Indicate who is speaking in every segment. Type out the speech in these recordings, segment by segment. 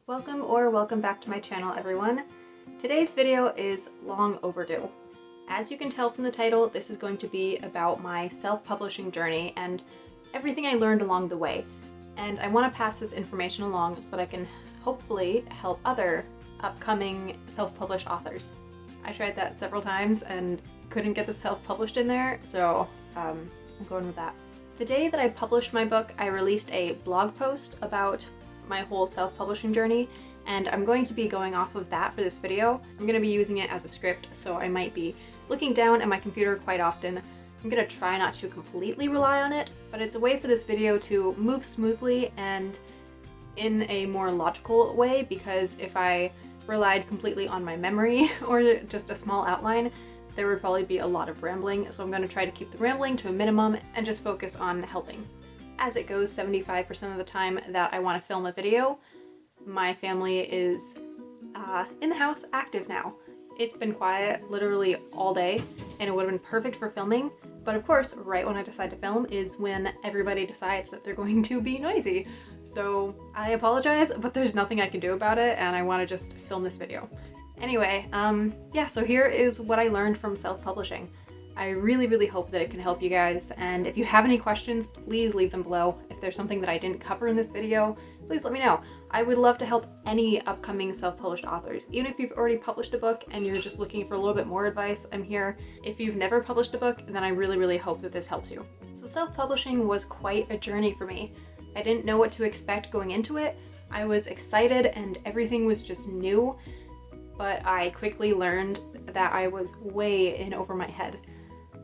Speaker 1: Welcome back to my channel, everyone. Today's video is long overdue. As you can tell from the title, this is going to be about my self-publishing journey and everything I learned along the way. And I want to pass this information along so that I can hopefully help other upcoming self-published authors. I tried that several times and couldn't get the self-published in there, so I'm going with that. The day that I published my book, I released a blog post about my whole self-publishing journey, and I'm going to be going off of that for this video. I'm going to be using it as a script, so I might be looking down at my computer quite often. I'm going to try not to completely rely on it, but it's a way for this video to move smoothly and in a more logical way, because if I relied completely on my memory or just a small outline, there would probably be a lot of rambling, so I'm going to try to keep the rambling to a minimum and just focus on helping. As it goes, 75% of the time that I want to film a video, my family is in the house, active now. It's been quiet literally all day, and it would have been perfect for filming, but of course, right when I decide to film is when everybody decides that they're going to be noisy. So I apologize, but there's nothing I can do about it, and I want to just film this video. Anyway, yeah, so here is what I learned from self-publishing. I really hope that it can help you guys, and if you have any questions, please leave them below. If there's something that I didn't cover in this video, please let me know. I would love to help any upcoming self-published authors. Even if you've already published a book and you're just looking for a little bit more advice, I'm here. If you've never published a book, then I really hope that this helps you. So self-publishing was quite a journey for me. I didn't know what to expect going into it. I was excited and everything was just new, but I quickly learned that I was way in over my head.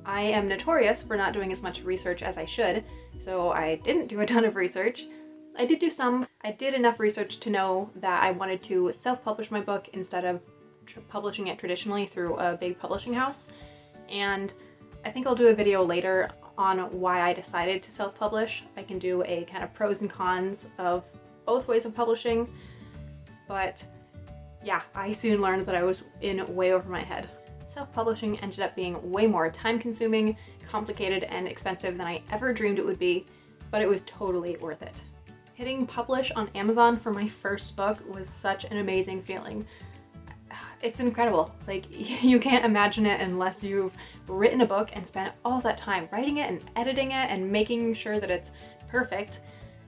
Speaker 1: I am notorious for not doing as much research as I should, so I didn't do a ton of research. I did do some. I did enough research to know that I wanted to self-publish my book instead of publishing it traditionally through a big publishing house, and I think I'll do a video later on why I decided to self-publish. I can do a kind of pros and cons of both ways of publishing, but yeah, I soon learned that I was in way over my head. Self-publishing ended up being way more time-consuming, complicated, and expensive than I ever dreamed it would be, but it was totally worth it. Hitting publish on Amazon for my first book was such an amazing feeling. It's incredible. Like, you can't imagine it unless you've written a book and spent all that time writing it and editing it and making sure that it's perfect,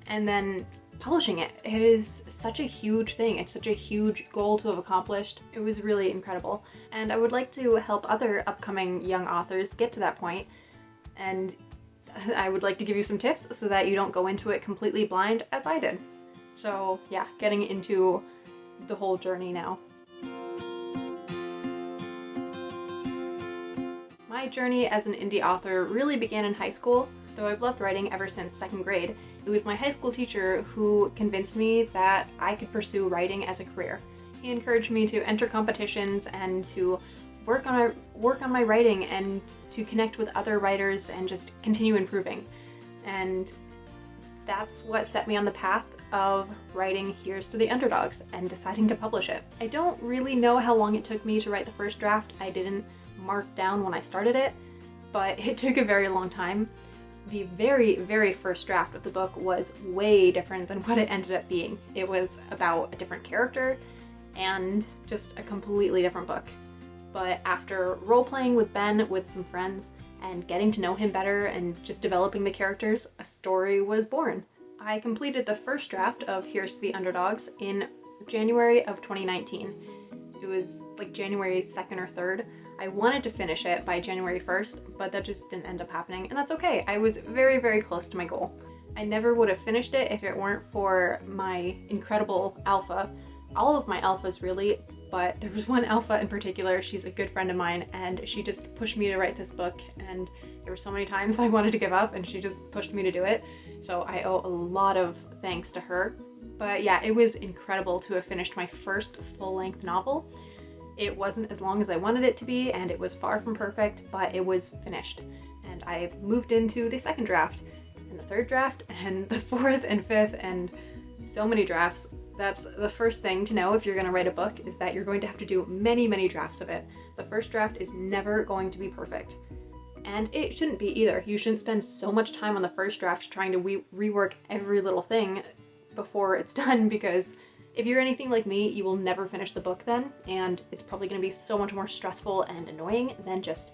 Speaker 1: and then publishing it. It is such a huge thing. It's such a huge goal to have accomplished. It was really incredible. And I would like to help other upcoming young authors get to that point. And I would like to give you some tips so that you don't go into it completely blind as I did. So yeah, getting into the whole journey now. My journey as an indie author really began in high school. Though I've loved writing ever since second grade, it was my high school teacher who convinced me that I could pursue writing as a career. He encouraged me to enter competitions and to work on my writing and to connect with other writers and just continue improving. And that's what set me on the path of writing Here's to the Underdogs and deciding to publish it. I don't really know how long it took me to write the first draft. I didn't mark down when I started it, but it took a very long time. The very first draft of the book was way different than what it ended up being. It was about a different character and just a completely different book. But after role-playing with Ben with some friends and getting to know him better and just developing the characters, a story was born. I completed the first draft of Here's to the Underdogs in January of 2019. It was like January 2nd or 3rd. I wanted to finish it by January 1st, but that just didn't end up happening, and that's okay. I was very close to my goal. I never would have finished it if it weren't for my incredible alpha. All of my alphas really, but there was one alpha in particular. She's a good friend of mine, and she just pushed me to write this book, and there were so many times I wanted to give up, and she just pushed me to do it. So I owe a lot of thanks to her. But yeah, it was incredible to have finished my first full-length novel. It wasn't as long as I wanted it to be, and it was far from perfect, but it was finished. And I moved into the second draft, and the third draft, and the fourth and fifth, and so many drafts. That's the first thing to know if you're going to write a book, is that you're going to have to do many drafts of it. The first draft is never going to be perfect. And it shouldn't be either. You shouldn't spend so much time on the first draft trying to rework every little thing before it's done, because If you're anything like me, you will never finish the book then, and it's probably going to be so much more stressful and annoying than just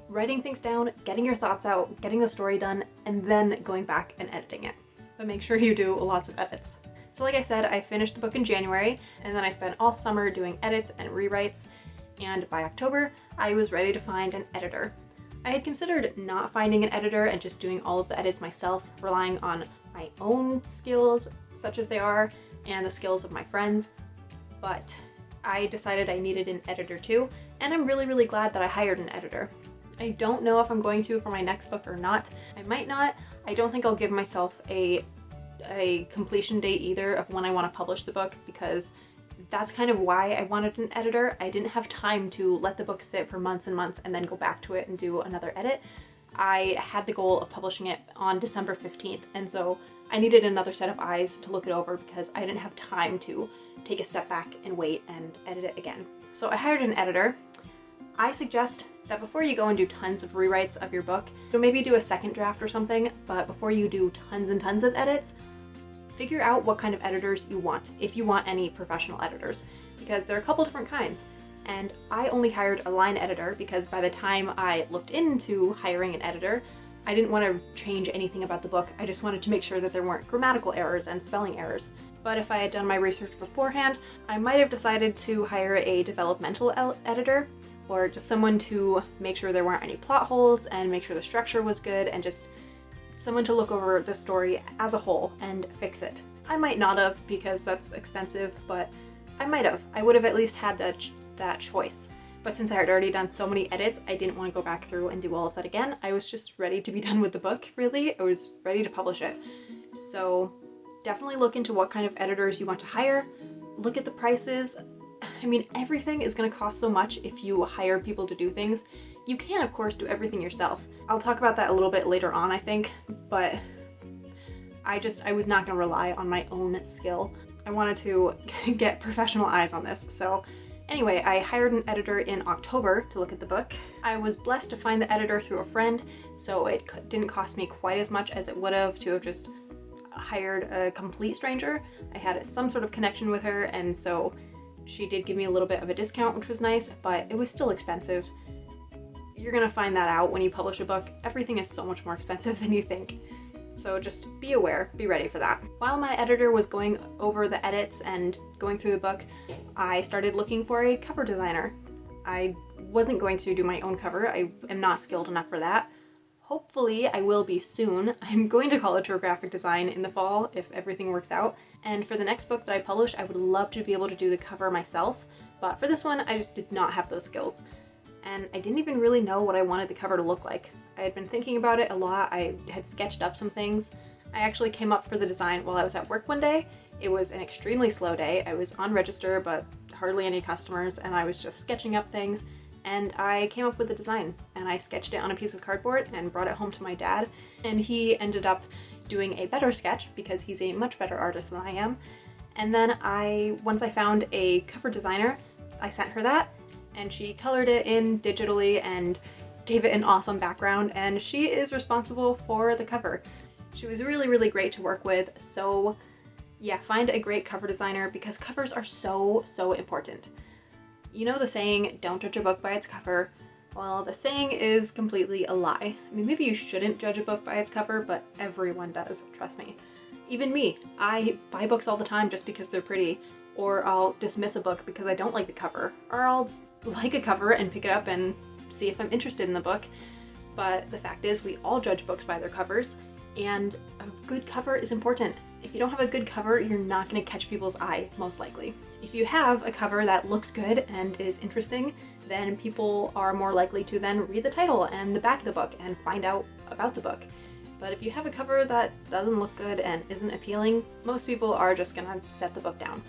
Speaker 1: writing things down, getting your thoughts out, getting the story done, and then going back and editing it. But make sure you do lots of edits. So like I said, I finished the book in January, and then I spent all summer doing edits and rewrites, and by October, I was ready to find an editor. I had considered not finding an editor and just doing all of the edits myself, relying on my own skills, such as they are, and the skills of my friends, but I decided I needed an editor too, and I'm really, really glad that I hired an editor. I don't know if I'm going to for my next book or not. I might not. I don't think I'll give myself a completion date either of when I want to publish the book, because that's kind of why I wanted an editor. I didn't have time to let the book sit for months and months and then go back to it and do another edit. I had the goal of publishing it on December 15th, and so I needed another set of eyes to look it over because I didn't have time to take a step back and wait and edit it again. So I hired an editor. I suggest that before you go and do tons of rewrites of your book, so maybe do a second draft or something, but before you do tons and tons of edits, figure out what kind of editors you want, if you want any professional editors, because there are a couple different kinds. And I only hired a line editor because by the time I looked into hiring an editor, I didn't want to change anything about the book. I just wanted to make sure that there weren't grammatical errors and spelling errors. But if I had done my research beforehand, I might have decided to hire a developmental editor, or just someone to make sure there weren't any plot holes and make sure the structure was good, and just someone to look over the story as a whole and fix it. I might not have because that's expensive, but I might have. I would have at least had that choice. But since I had already done so many edits, I didn't want to go back through and do all of that again. I was just ready to be done with the book, really. I was ready to publish it. So definitely look into what kind of editors you want to hire. Look at the prices. I mean, everything is going to cost so much if you hire people to do things. You can, of course, do everything yourself. I'll talk about that a little bit later on, I think, but I was not going to rely on my own skill. I wanted to get professional eyes on this, so anyway, I hired an editor in October to look at the book. I was blessed to find the editor through a friend, so it didn't cost me quite as much as it would have to have just hired a complete stranger. I had some sort of connection with her, and so she did give me a little bit of a discount, which was nice, but it was still expensive. You're gonna find that out when you publish a book. Everything is so much more expensive than you think. So just be aware, be ready for that. While my editor was going over the edits and going through the book, I started looking for a cover designer. I wasn't going to do my own cover. I am not skilled enough for that. Hopefully I will be soon. I'm going to college for graphic design in the fall if everything works out. And for the next book that I publish, I would love to be able to do the cover myself. But for this one, I just did not have those skills. And I didn't even really know what I wanted the cover to look like. I had been thinking about it a lot. I had sketched up some things. I actually came up for the design while I was at work one day. It was an extremely slow day. I was on register, but hardly any customers, and I was just sketching up things. And I came up with the design, and I sketched it on a piece of cardboard and brought it home to my dad. And he ended up doing a better sketch because he's a much better artist than I am. And then once I found a cover designer, I sent her that, and she colored it in digitally and gave it an awesome background, and she is responsible for the cover. She was really, really great to work with. So yeah, find a great cover designer because covers are so, so important. You know the saying, don't judge a book by its cover. Well, the saying is completely a lie. I mean, maybe you shouldn't judge a book by its cover, but everyone does, trust me. Even me. I buy books all the time just because they're pretty, or I'll dismiss a book because I don't like the cover, or I'll like a cover and pick it up and see if I'm interested in the book. But the fact is, we all judge books by their covers, and a good cover is important. If you don't have a good cover, you're not going to catch people's eye, most likely. If you have a cover that looks good and is interesting, then people are more likely to then read the title and the back of the book and find out about the book. But if you have a cover that doesn't look good and isn't appealing, most people are just going to set the book down.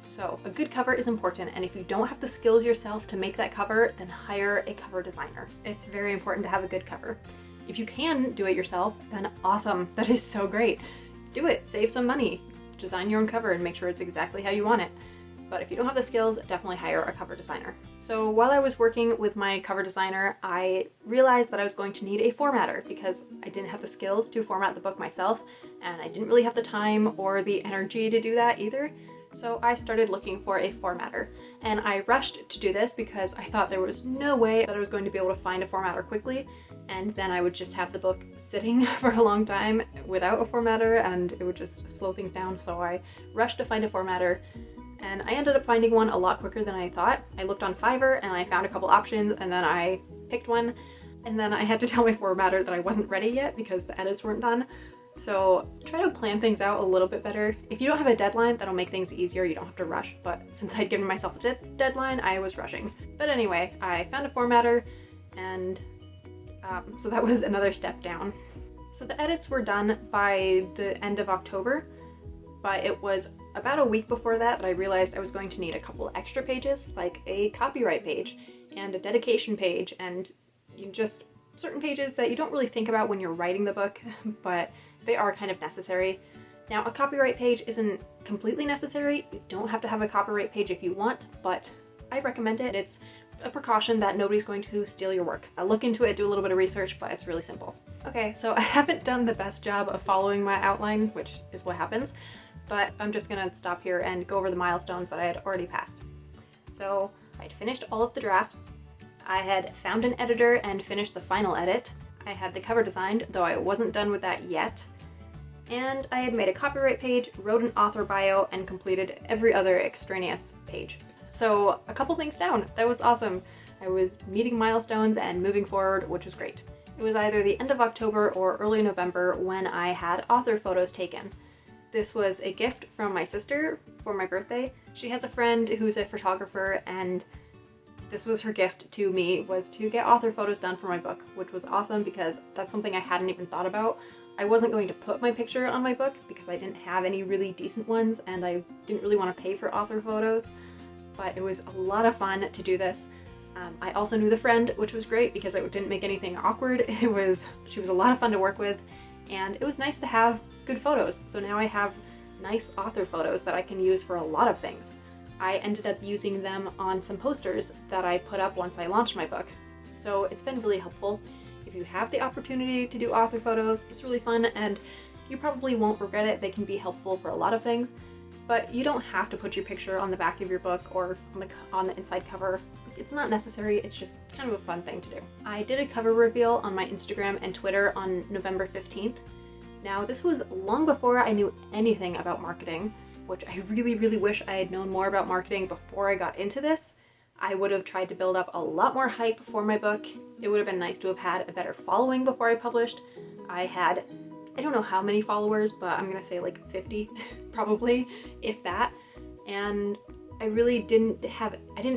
Speaker 1: So a good cover is important, and if you don't have the skills yourself to make that cover, then hire a cover designer. It's very important to have a good cover. If you can do it yourself, then awesome. That is so great. Do it, save some money, design your own cover and make sure it's exactly how you want it. But if you don't have the skills, definitely hire a cover designer. So while I was working with my cover designer, I realized that I was going to need a formatter because I didn't have the skills to format the book myself, and I didn't really have the time or the energy to do that either. So I started looking for a formatter, and I rushed to do this because I thought there was no way that I was going to be able to find a formatter quickly, and then I would just have the book sitting for a long time without a formatter, and it would just slow things down. So I rushed to find a formatter, and I ended up finding one a lot quicker than I thought. I looked on Fiverr and I found a couple options, and then I picked one, and then I had to tell my formatter that I wasn't ready yet because the edits weren't done. So try to plan things out a little bit better. If you don't have a deadline, that'll make things easier. You don't have to rush, but since I'd given myself a deadline, I was rushing. But anyway, I found a formatter, and so that was another step down. So the edits were done by the end of October, but it was about a week before that I realized I was going to need a couple extra pages, like a copyright page and a dedication page, and just certain pages that you don't really think about when you're writing the book, but they are kind of necessary. Now, a copyright page isn't completely necessary. You don't have to have a copyright page if you want, but I recommend it. It's a precaution that nobody's going to steal your work. I'll look into it, do a little bit of research, but it's really simple. Okay, so I haven't done the best job of following my outline, which is what happens, but I'm just gonna stop here and go over the milestones that I had already passed. So I'd finished all of the drafts. I had found an editor and finished the final edit. I had the cover designed, though I wasn't done with that yet. And I had made a copyright page, wrote an author bio, and completed every other extraneous page. So a couple things down. That was awesome. I was meeting milestones and moving forward, which was great. It was either the end of October or early November when I had author photos taken. This was a gift from my sister for my birthday. She has a friend who's a photographer, and this was her gift to me, was to get author photos done for my book, which was awesome because that's something I hadn't even thought about. I wasn't going to put my picture on my book because I didn't have any really decent ones, and I didn't really want to pay for author photos, but it was a lot of fun to do this. I also knew the friend, which was great because it didn't make anything awkward. She was a lot of fun to work with, and it was nice to have good photos. So now I have nice author photos that I can use for a lot of things. I ended up using them on some posters that I put up once I launched my book. So it's been really helpful. If you have the opportunity to do author photos, it's really fun, and you probably won't regret it. They can be helpful for a lot of things, but you don't have to put your picture on the back of your book or on the inside cover. It's not necessary, it's just kind of a fun thing to do. I did a cover reveal on my Instagram and Twitter on November 15th. Now, this was long before I knew anything about marketing, which I really, really wish I had known more about marketing before I got into this. I would have tried to build up a lot more hype for my book. It would have been nice to have had a better following before I published. I don't know how many followers, but I'm gonna say like 50, probably, if that. And I really didn't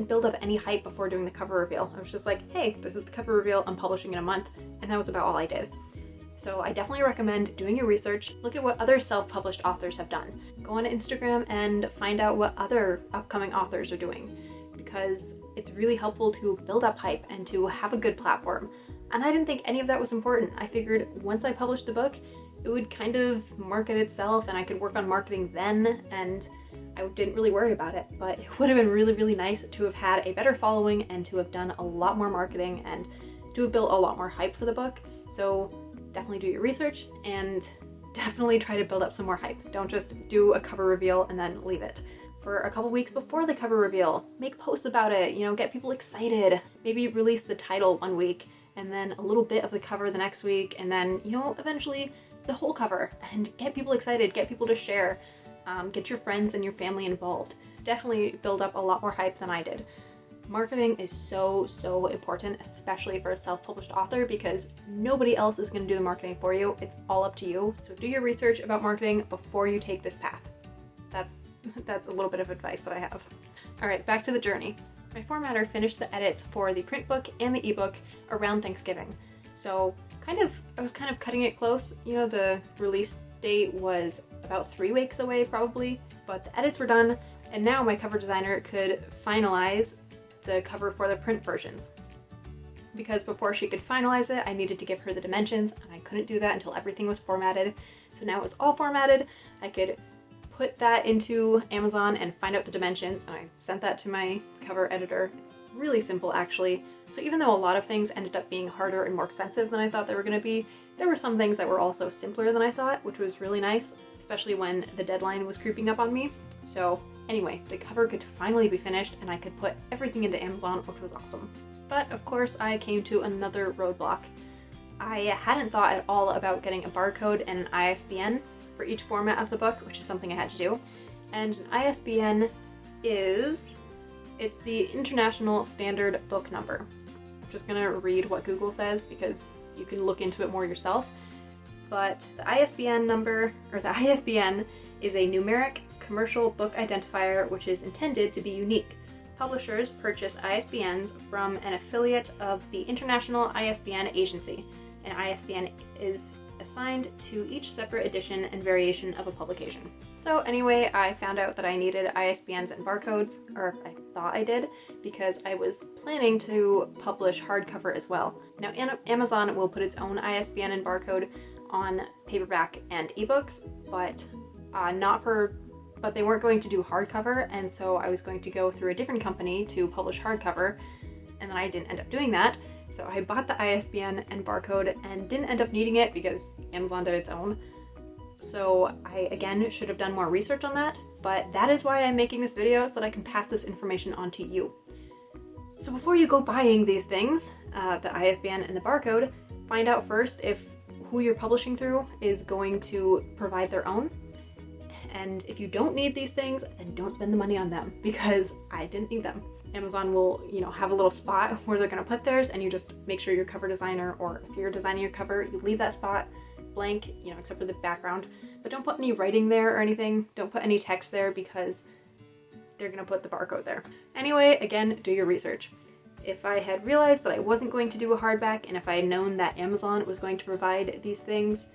Speaker 1: build up any hype before doing the cover reveal. I was just like, hey, this is the cover reveal, I'm publishing in a month, and that was about all I did. So I definitely recommend doing your research, look at what other self-published authors have done. Go on Instagram and find out what other upcoming authors are doing, because it's really helpful to build up hype and to have a good platform. And I didn't think any of that was important. I figured once I published the book, it would kind of market itself and I could work on marketing then, and I didn't really worry about it. But it would have been really, really nice to have had a better following and to have done a lot more marketing and to have built a lot more hype for the book. So definitely do your research and definitely try to build up some more hype. Don't just do a cover reveal and then leave it. For a couple weeks before the cover reveal, make posts about it, get people excited. Maybe release the title one week and then a little bit of the cover the next week, and then, eventually the whole cover, and get people excited, get people to share, get your friends and your family involved. Definitely build up a lot more hype than I did. Marketing is so, so important, especially for a self-published author, because nobody else is going to do the marketing for you. It's all up to you. So do your research about marketing before you take this path. That's a little bit of advice that I have. All right, back to the journey. My formatter finished the edits for the print book and the ebook around Thanksgiving. So I was kind of cutting it close. The release date was about 3 weeks away probably, but the edits were done, and now my cover designer could finalize the cover for the print versions. Because before she could finalize it, I needed to give her the dimensions, and I couldn't do that until everything was formatted. So now it was all formatted. I could put that into Amazon and find out the dimensions, and I sent that to my cover editor. It's really simple, actually. So even though a lot of things ended up being harder and more expensive than I thought they were going to be, there were some things that were also simpler than I thought, which was really nice, especially when the deadline was creeping up on me. So Anyway, the cover could finally be finished and I could put everything into Amazon, which was awesome. But of course I came to another roadblock. I hadn't thought at all about getting a barcode and an ISBN for each format of the book, which is something I had to do. And an ISBN it's the International Standard Book Number. I'm just gonna read what Google says because you can look into it more yourself. But the ISBN number, or the ISBN, is a numeric commercial book identifier which is intended to be unique. Publishers purchase ISBNs from an affiliate of the International ISBN Agency. An ISBN is assigned to each separate edition and variation of a publication. So anyway, I found out that I needed ISBNs and barcodes, or I thought I did, because I was planning to publish hardcover as well. Now Amazon will put its own ISBN and barcode on paperback and ebooks, but but they weren't going to do hardcover, and so I was going to go through a different company to publish hardcover, and then I didn't end up doing that. So I bought the ISBN and barcode and didn't end up needing it because Amazon did its own. So I, again, should have done more research on that, but that is why I'm making this video, so that I can pass this information on to you. So before you go buying these things, the ISBN and the barcode, find out first if who you're publishing through is going to provide their own. And if you don't need these things, then don't spend the money on them, because I didn't need them. Amazon will, have a little spot where they're going to put theirs, and you just make sure your cover designer, or if you're designing your cover, you leave that spot blank, except for the background. But don't put any writing there or anything. Don't put any text there because they're going to put the barcode there. Anyway, again, do your research. If I had realized that I wasn't going to do a hardback, and if I had known that Amazon was going to provide these things,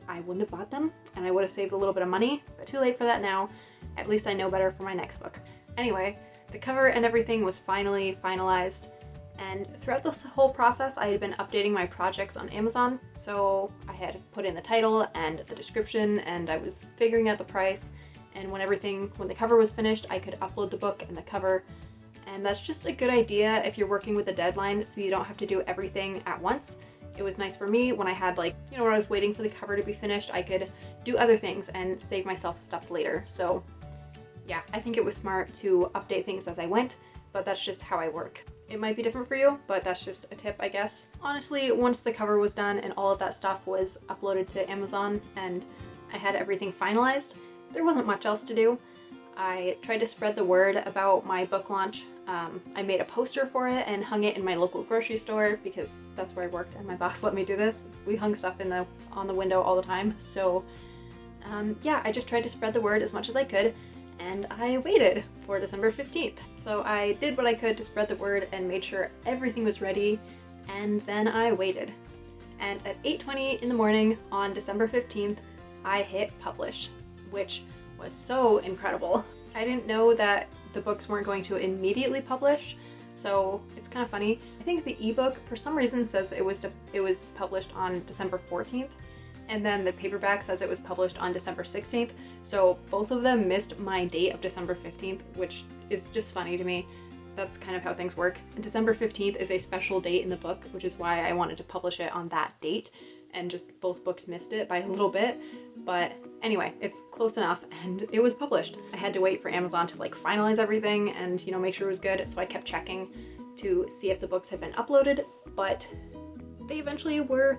Speaker 1: I wouldn't have bought them, and I would have saved a little bit of money, but too late for that now. At least I know better for my next book. Anyway, the cover and everything was finally finalized, and throughout this whole process I had been updating my projects on Amazon, so I had put in the title and the description, and I was figuring out the price, and when the cover was finished, I could upload the book and the cover. And that's just a good idea if you're working with a deadline, so you don't have to do everything at once. It was nice for me when I had when I was waiting for the cover to be finished, I could do other things and save myself stuff later. So yeah, I think it was smart to update things as I went, but that's just how I work. It might be different for you, but that's just a tip, I guess. Honestly, once the cover was done and all of that stuff was uploaded to Amazon and I had everything finalized, there wasn't much else to do. I tried to spread the word about my book launch. I made a poster for it and hung it in my local grocery store because that's where I worked and my boss let me do this. We hung stuff on the window all the time. So yeah, I just tried to spread the word as much as I could, and I waited for December 15th. So I did what I could to spread the word and made sure everything was ready, and then I waited. And at 8:20 in the morning on December 15th, I hit publish, which was so incredible. I didn't know that the books weren't going to immediately publish, so it's kind of funny. I think the ebook for some reason says it was published on December 14th, and then the paperback says it was published on December 16th, so both of them missed my date of December 15th, which is just funny to me. That's kind of how things work. And December 15th is a special date in the book, which is why I wanted to publish it on that date, and just both books missed it by a little bit. But anyway, it's close enough, and it was published. I had to wait for Amazon to finalize everything and make sure it was good, so I kept checking to see if the books had been uploaded, but they eventually were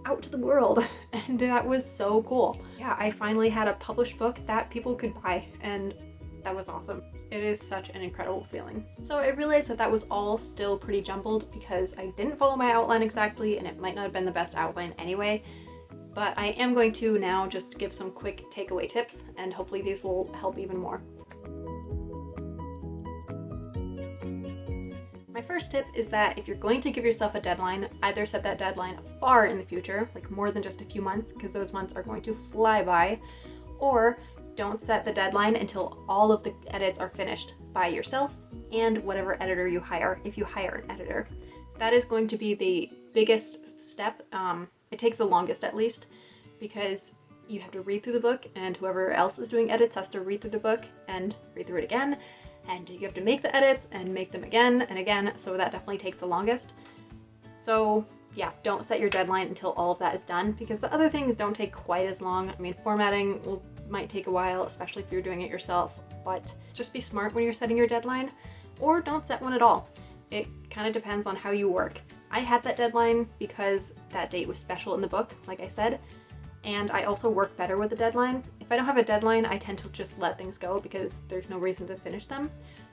Speaker 1: out to the world, and that was so cool. Yeah, I finally had a published book that people could buy, and that was awesome. It is such an incredible feeling. So I realized that was all still pretty jumbled because I didn't follow my outline exactly, and it might not have been the best outline anyway, but I am going to now just give some quick takeaway tips, and hopefully these will help even more. My first tip is that if you're going to give yourself a deadline, either set that deadline far in the future, more than just a few months, because those months are going to fly by, or don't set the deadline until all of the edits are finished by yourself and whatever editor you hire, if you hire an editor. That is going to be the biggest step. It takes the longest, at least, because you have to read through the book, and whoever else is doing edits has to read through the book and read through it again, and you have to make the edits and make them again and again, so that definitely takes the longest. So yeah, don't set your deadline until all of that is done, because the other things don't take quite as long. I mean, formatting will might take a while, especially if you're doing it yourself, but just be smart when you're setting your deadline, or don't set one at all. It kind of depends on how you work. I had that deadline because that date was special in the book, like I said, and I also work better with a deadline. If I don't have a deadline, I tend to just let things go because there's no reason to finish them.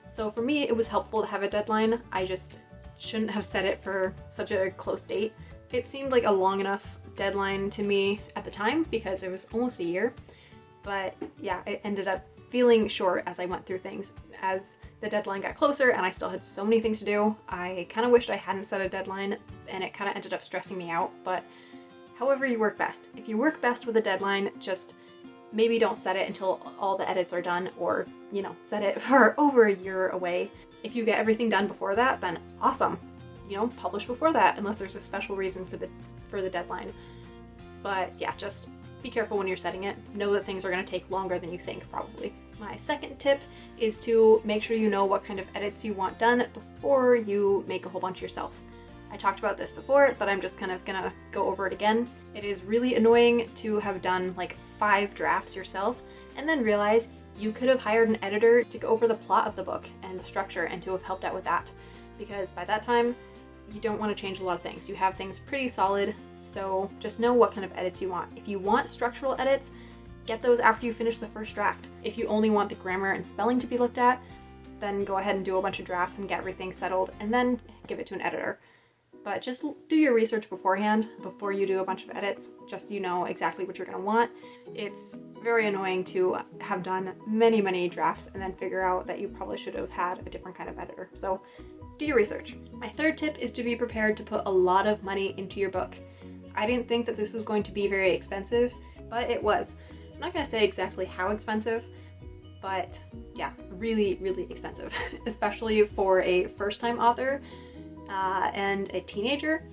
Speaker 1: So for me, it was helpful to have a deadline. I just shouldn't have set it for such a close date. It seemed like a long enough deadline to me at the time because it was almost a year. But yeah, it ended up feeling short as I went through things. As the deadline got closer and I still had so many things to do, I kind of wished I hadn't set a deadline, and it kind of ended up stressing me out. But however you work best. If you work best with a deadline, just maybe don't set it until all the edits are done, or, you know, set it for over a year away. If you get everything done before that, then awesome. You know, publish before that, unless there's a special reason for the deadline. But yeah, just be careful when you're setting it. Know that things are going to take longer than you think, probably. My second tip is to make sure you know what kind of edits you want done before you make a whole bunch yourself. I talked about this before, but I'm just kind of gonna go over it again. It is really annoying to have done like 5 drafts yourself and then realize you could have hired an editor to go over the plot of the book and the structure and to have helped out with that. Because by that time, you don't want to change a lot of things. You have things pretty solid, so just know what kind of edits you want. If you want structural edits, get those after you finish the first draft. If you only want the grammar and spelling to be looked at, then go ahead and do a bunch of drafts and get everything settled and then give it to an editor. But just do your research beforehand, before you do a bunch of edits, just so you know exactly what you're going to want. It's very annoying to have done many, many drafts and then figure out that you probably should have had a different kind of editor. So do your research. My third tip is to be prepared to put a lot of money into your book. I didn't think that this was going to be very expensive, but it was. I'm not going to say exactly how expensive, but yeah, really, really expensive, especially for a first-time author. And a teenager,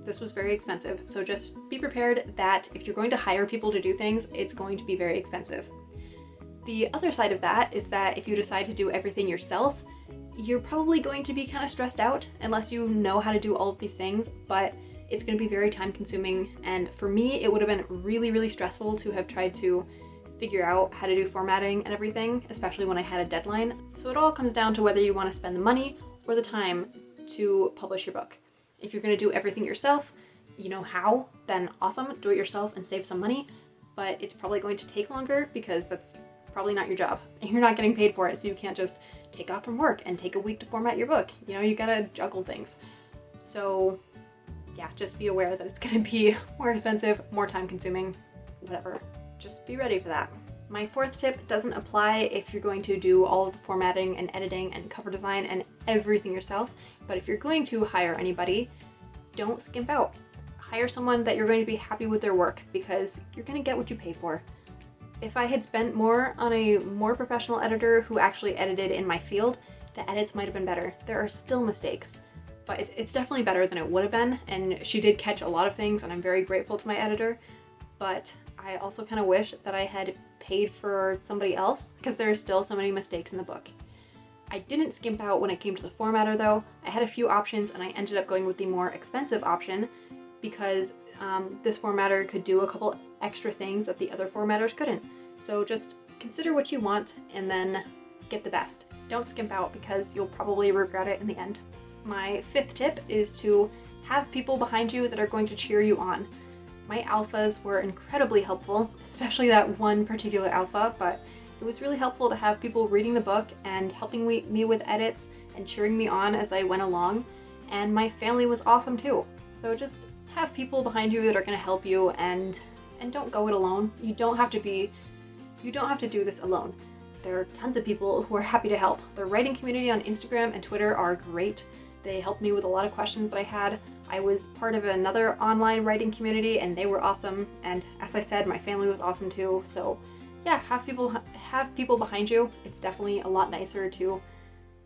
Speaker 1: this was very expensive. So just be prepared that if you're going to hire people to do things, it's going to be very expensive. The other side of that is that if you decide to do everything yourself, you're probably going to be kind of stressed out unless you know how to do all of these things, but it's going to be very time consuming. And for me, it would have been really, really stressful to have tried to figure out how to do formatting and everything, especially when I had a deadline. So it all comes down to whether you want to spend the money or the time to publish your book. If you're going to do everything yourself, you know how, then awesome, do it yourself and save some money, but it's probably going to take longer because that's probably not your job and you're not getting paid for it, so you can't just take off from work and take a week to format your book. You know, you gotta juggle things. So yeah, just be aware that it's going to be more expensive, more time consuming, whatever. Just be ready for that. My fourth tip doesn't apply if you're going to do all of the formatting and editing and cover design and everything yourself, but if you're going to hire anybody, don't skimp out. Hire someone that you're going to be happy with their work because you're going to get what you pay for. If I had spent more on a more professional editor who actually edited in my field, the edits might have been better. There are still mistakes, but it's definitely better than it would have been, and she did catch a lot of things and I'm very grateful to my editor, but I also kind of wish that I had paid for somebody else because there are still so many mistakes in the book. I didn't skimp out when it came to the formatter though. I had a few options and I ended up going with the more expensive option because this formatter could do a couple extra things that the other formatters couldn't. So just consider what you want and then get the best. Don't skimp out because you'll probably regret it in the end. My fifth tip is to have people behind you that are going to cheer you on. My alphas were incredibly helpful, especially that one particular alpha, but it was really helpful to have people reading the book and helping me with edits and cheering me on as I went along, and my family was awesome too. So just have people behind you that are going to help you and don't go it alone. You don't have to do this alone. There are tons of people who are happy to help. The writing community on Instagram and Twitter are great. They helped me with a lot of questions that I had. I was part of another online writing community and they were awesome. And as I said, my family was awesome too. So yeah, have people behind you. It's definitely a lot nicer to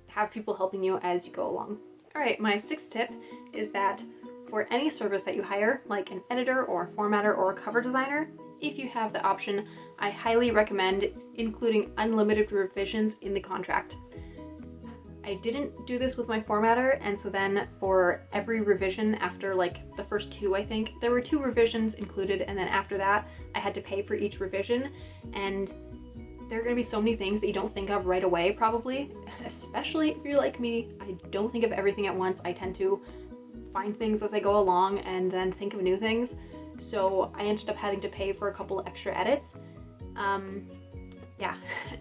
Speaker 1: have people helping you as you go along. All right, my sixth tip is that for any service that you hire, like an editor or a formatter or a cover designer, if you have the option, I highly recommend including unlimited revisions in the contract. I didn't do this with my formatter, and so then for every revision after like the first two, I think, there were 2 revisions included, and then after that, I had to pay for each revision, and there are going to be so many things that you don't think of right away, probably, especially if you're like me. I don't think of everything at once. I tend to find things as I go along and then think of new things. So I ended up having to pay for a couple extra edits. Yeah,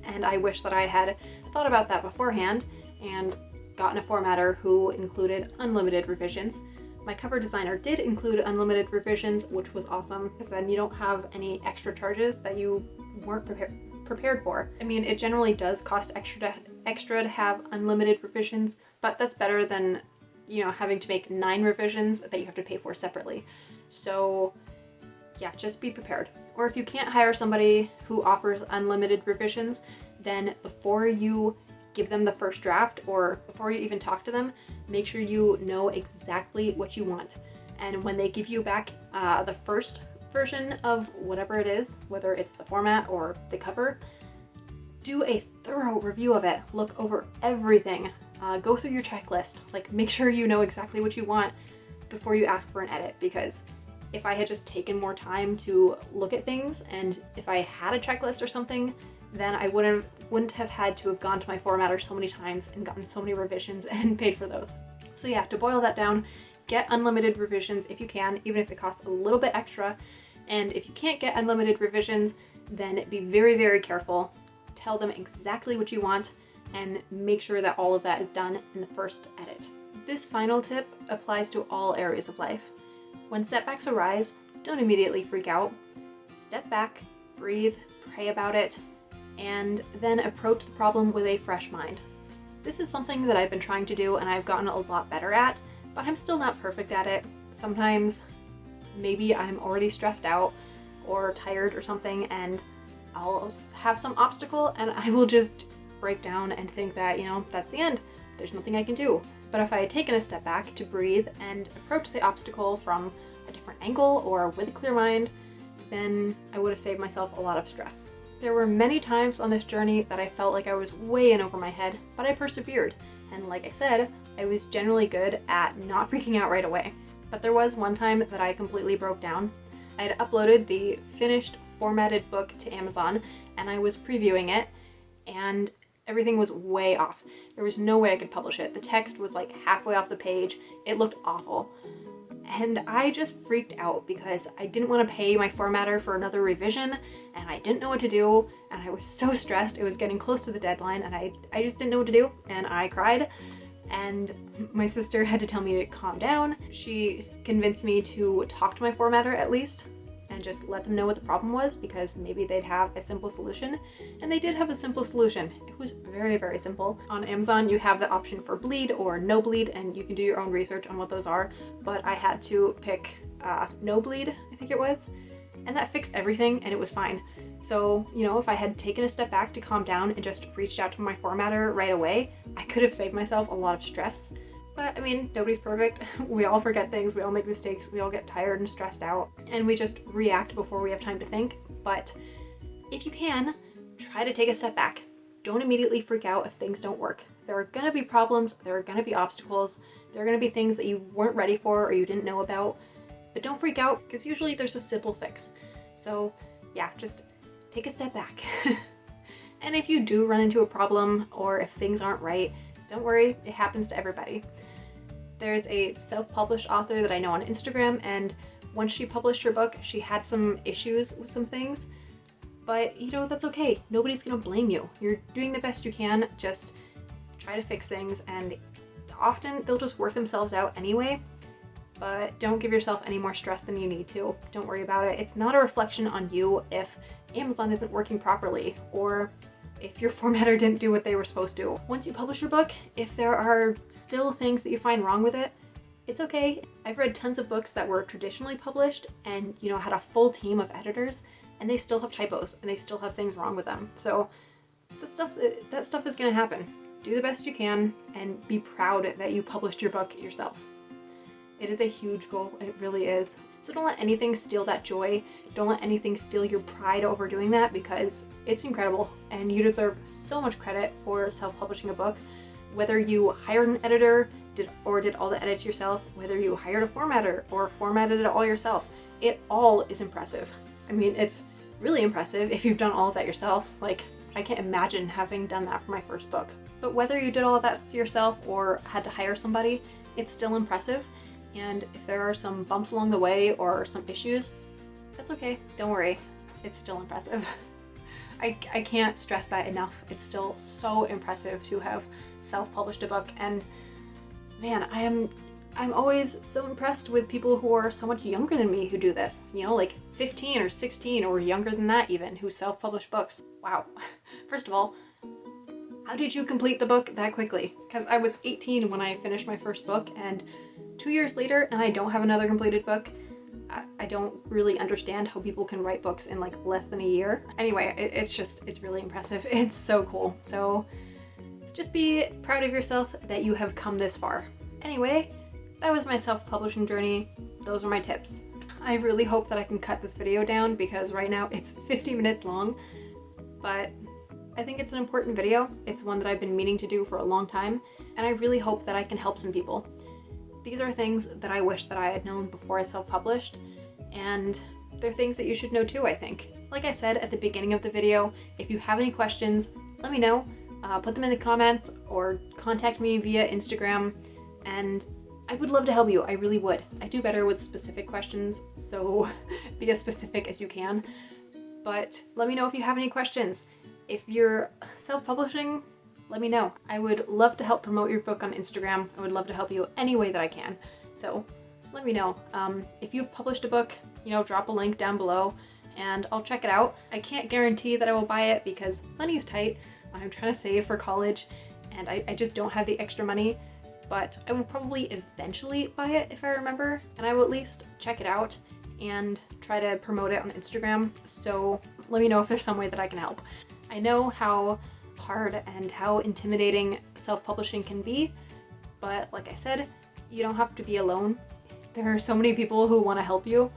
Speaker 1: and I wish that I had thought about that beforehand and gotten a formatter who included unlimited revisions. My cover designer did include unlimited revisions, which was awesome, because then you don't have any extra charges that you weren't prepared for. I mean, it generally does cost extra to have unlimited revisions, but that's better than, you know, having to make 9 revisions that you have to pay for separately. So yeah, just be prepared. Or if you can't hire somebody who offers unlimited revisions, then before you give them the first draft, or before you even talk to them, make sure you know exactly what you want. And when they give you back the first version of whatever it is, whether it's the format or the cover, do a thorough review of it. Look over everything. Go through your checklist. Like, make sure you know exactly what you want before you ask for an edit, because if I had just taken more time to look at things, and if I had a checklist or something, then I wouldn't have had to have gone to my formatter so many times and gotten so many revisions and paid for those. So yeah, to boil that down, get unlimited revisions if you can, even if it costs a little bit extra. And if you can't get unlimited revisions, then be very, very careful. Tell them exactly what you want and make sure that all of that is done in the first edit. This final tip applies to all areas of life. When setbacks arise, don't immediately freak out. Step back, breathe, pray about it, and then approach the problem with a fresh mind. This is something that I've been trying to do and I've gotten a lot better at, but I'm still not perfect at it. Sometimes maybe I'm already stressed out or tired or something, and I'll have some obstacle and I will just break down and think that, you know, that's the end. There's nothing I can do. But if I had taken a step back to breathe and approach the obstacle from a different angle or with a clear mind, then I would have saved myself a lot of stress. There were many times on this journey that I felt like I was way in over my head, but I persevered. And like I said, I was generally good at not freaking out right away. But there was one time that I completely broke down. I had uploaded the finished formatted book to Amazon and I was previewing it, and everything was way off. There was no way I could publish it. The text was like halfway off the page. It looked awful. And I just freaked out because I didn't want to pay my formatter for another revision, and I didn't know what to do, and I was so stressed. It was getting close to the deadline and I just didn't know what to do, and I cried. And my sister had to tell me to calm down. She convinced me to talk to my formatter at least and just let them know what the problem was, because maybe they'd have a simple solution. And they did have a simple solution. It was very, very simple. On Amazon, you have the option for bleed or no bleed, and you can do your own research on what those are. But I had to pick no bleed, I think it was. And that fixed everything and it was fine. So, you know, if I had taken a step back to calm down and just reached out to my formatter right away, I could have saved myself a lot of stress. But I mean, nobody's perfect. We all forget things, we all make mistakes, we all get tired and stressed out, and we just react before we have time to think. But if you can, try to take a step back. Don't immediately freak out if things don't work. There are gonna be problems, there are gonna be obstacles, there are gonna be things that you weren't ready for or you didn't know about. But don't freak out, because usually there's a simple fix. So yeah, just take a step back. And if you do run into a problem or if things aren't right, don't worry, it happens to everybody. There's a self-published author that I know on Instagram, and once she published her book, she had some issues with some things, but you know, that's okay. Nobody's gonna blame you. You're doing the best you can. Just try to fix things, and often they'll just work themselves out anyway, but don't give yourself any more stress than you need to. Don't worry about it. It's not a reflection on you if Amazon isn't working properly, or if your formatter didn't do what they were supposed to. Once you publish your book, if there are still things that you find wrong with it, it's okay. I've read tons of books that were traditionally published and, you know, had a full team of editors, and they still have typos and they still have things wrong with them. So that stuff is gonna happen. Do the best you can and be proud that you published your book yourself. It is a huge goal, it really is. So don't let anything steal that joy. Don't let anything steal your pride over doing that, because it's incredible and you deserve so much credit for self-publishing a book. Whether you hired an editor did all the edits yourself, whether you hired a formatter or formatted it all yourself, it all is impressive. I mean, it's really impressive if you've done all of that yourself. Like, I can't imagine having done that for my first book. But whether you did all of that yourself or had to hire somebody, it's still impressive. And if there are some bumps along the way or some issues, that's okay, don't worry, it's still impressive. I can't stress that enough. It's still so impressive to have self-published a book, and man, I'm always so impressed with people who are so much younger than me who do this. You know, like 15 or 16 or younger than that even, who self-publish books. Wow. First of all, how did you complete the book that quickly? Because I was 18 when I finished my first book, and 2 years later, and I don't have another completed book. I don't really understand how people can write books in like less than a year. Anyway, it's really impressive. It's so cool. So just be proud of yourself that you have come this far. Anyway, that was my self-publishing journey. Those are my tips. I really hope that I can cut this video down because right now it's 50 minutes long, but I think it's an important video. It's one that I've been meaning to do for a long time, and I really hope that I can help some people. These are things that I wish that I had known before I self-published, and they're things that you should know too, I think. Like I said at the beginning of the video, if you have any questions, let me know. Put them in the comments or contact me via Instagram, and I would love to help you. I really would. I do better with specific questions, so be as specific as you can. But let me know if you have any questions. If you're self-publishing, let me know. I would love to help promote your book on Instagram. I would love to help you any way that I can. So let me know. If you've published a book, you know, drop a link down below and I'll check it out. I can't guarantee that I will buy it because money is tight. I'm trying to save for college and I just don't have the extra money, but I will probably eventually buy it if I remember, and I will at least check it out and try to promote it on Instagram. So let me know if there's some way that I can help. I know how hard and how intimidating self-publishing can be, but like I said, you don't have to be alone. There are so many people who want to help you,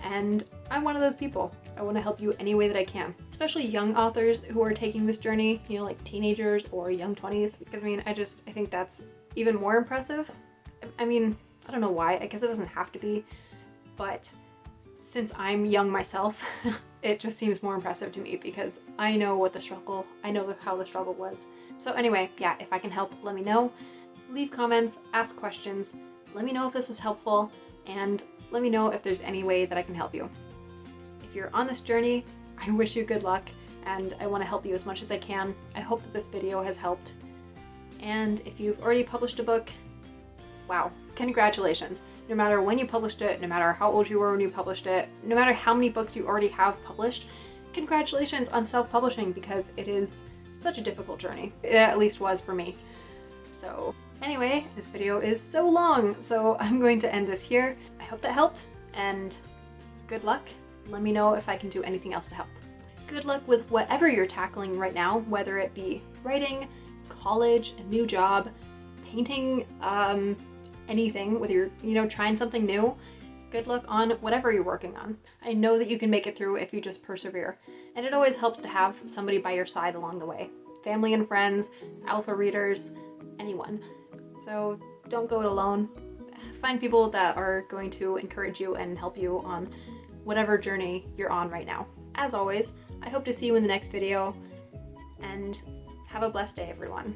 Speaker 1: and I'm one of those people. I want to help you any way that I can, especially young authors who are taking this journey, you know, like teenagers or young 20s, because I mean, I think that's even more impressive. I mean, I don't know why, I guess it doesn't have to be, but since I'm young myself, it just seems more impressive to me because I know I know how the struggle was. So anyway, yeah, if I can help, let me know. Leave comments, ask questions, let me know if this was helpful, and let me know if there's any way that I can help you. If you're on this journey, I wish you good luck, and I want to help you as much as I can. I hope that this video has helped. And if you've already published a book, wow, congratulations. No matter when you published it, no matter how old you were when you published it, no matter how many books you already have published, congratulations on self-publishing because it is such a difficult journey. It at least was for me. So anyway, this video is so long, so I'm going to end this here. I hope that helped, and good luck. Let me know if I can do anything else to help. Good luck with whatever you're tackling right now, whether it be writing, college, a new job, painting, anything, whether you're, you know, trying something new. Good luck on whatever you're working on. I know that you can make it through if you just persevere. And it always helps to have somebody by your side along the way. Family and friends, alpha readers, anyone. So don't go it alone. Find people that are going to encourage you and help you on whatever journey you're on right now. As always, I hope to see you in the next video, and have a blessed day, everyone.